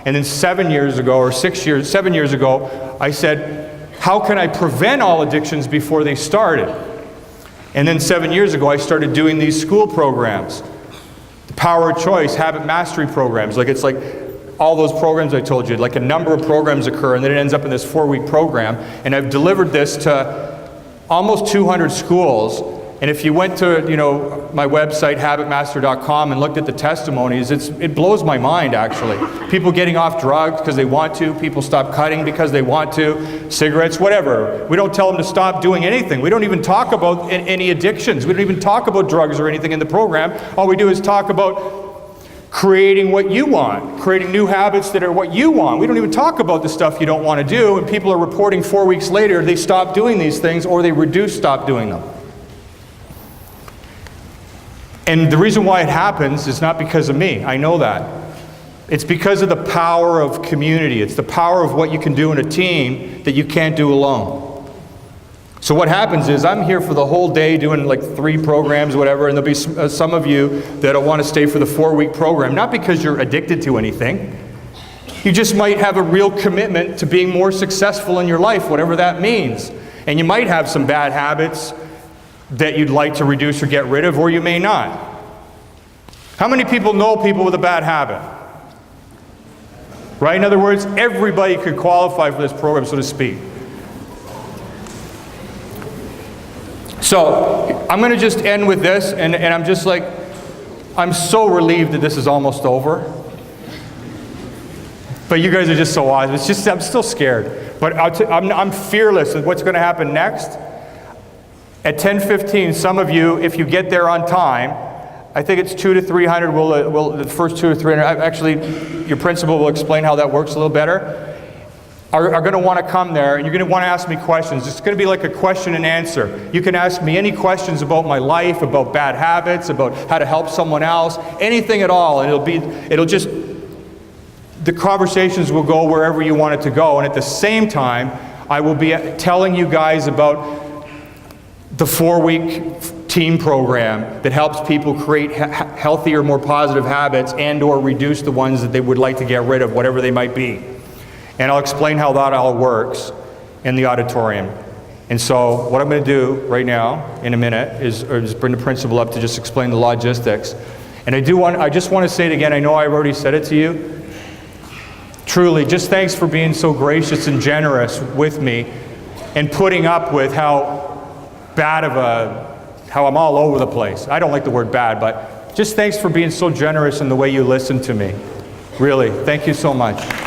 And then 7 years ago, or 7 years ago, I said, how can I prevent all addictions before they started? And then 7 years ago, I started doing these school programs. The Power of Choice, Habit Mastery programs. It's like all those programs I told you, like a number of programs occur, and then it ends up in this 4-week program. And I've delivered this to almost 200 schools. And if you went to, my website, habitmaster.com, and looked at the testimonies, it blows my mind, actually. People getting off drugs because they want to. People stop cutting because they want to. Cigarettes, whatever. We don't tell them to stop doing anything. We don't even talk about any addictions. We don't even talk about drugs or anything in the program. All we do is talk about creating what you want, creating new habits that are what you want. We don't even talk about the stuff you don't want to do, and people are reporting 4 weeks later they stop doing these things, or they stop doing them. And the reason why it happens is not because of me. I know that. It's because of the power of community. It's the power of what you can do in a team that you can't do alone. So what happens is I'm here for the whole day doing like 3 programs, whatever, and there'll be some of you that'll want to stay for the 4-week program, not because you're addicted to anything. You just might have a real commitment to being more successful in your life, whatever that means. And you might have some bad habits that you'd like to reduce or get rid of, or you may not. How many people know people with a bad habit? Right? In other words, everybody could qualify for this program, so to speak. So, I'm going to just end with this, and I'm just like, I'm so relieved that this is almost over. But you guys are just so awesome. It's just, I'm still scared. But I'm fearless of what's going to happen next. At 10:15, some of you, if you get there on time, I think it's 200 to 300, the first 200 or 300, actually, your principal will explain how that works a little better, are going to want to come there, and you're going to want to ask me questions. It's going to be like a question and answer. You can ask me any questions about my life, about bad habits, about how to help someone else, anything at all, and the conversations will go wherever you want it to go, and at the same time, I will be telling you guys about the 4-week team program that helps people create healthier, more positive habits and or reduce the ones that they would like to get rid of, whatever they might be. And I'll explain how that all works in the auditorium. And so what I'm going to do right now, in a minute, is bring the principal up to just explain the logistics. And I just want to say it again. I know I've already said it to you. Truly, just thanks for being so gracious and generous with me and putting up with how I'm all over the place. I don't like the word bad, but just thanks for being so generous in the way you listen to me. Really, thank you so much.